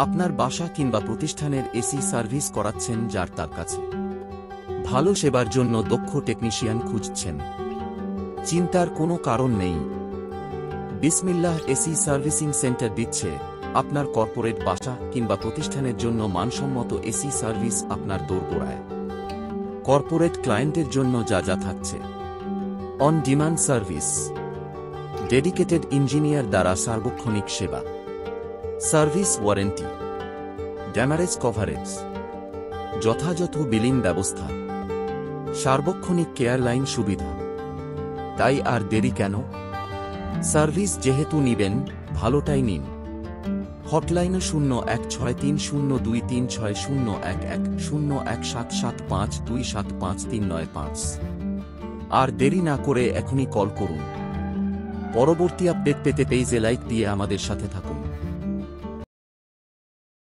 আপনার বাসা কিংবা প্রতিষ্ঠানের এসি সার্ভিস করাচ্ছেন, যার তার কাছে ভালো সেবার জন্য দক্ষ টেকনিশিয়ান খুঁজছেন? চিন্তার কোনো কারণ নেই। বিসমিল্লাহ এসি সার্ভিসিং সেন্টার দিচ্ছে আপনার কর্পোরেট বাসা কিংবা প্রতিষ্ঠানের জন্য মানসম্মত এসি সার্ভিস আপনার দোরগোড়ায়। কর্পোরেট ক্লায়েন্টের জন্য যা যা থাকছে: on demand service, dedicated engineer দ্বারা সার্বক্ষণিক সেবা, সার্ভিস ওয়ারেন্টি, ড্যামারেজ কভারেজ, যথাযথ বিলিং ব্যবস্থা, সার্বক্ষণিক কেয়ার লাইন সুবিধা। তাই আর দেরি কেন? সার্ভিস যেহেতু নিবেন, ভালোটাই নিন। হটলাইনে 0163023601101775275395। আর দেরি না করে এখনই কল করুন। পরবর্তী আপডেট পেতে পেজে লাইক দিয়ে আমাদের সাথে থাকুন।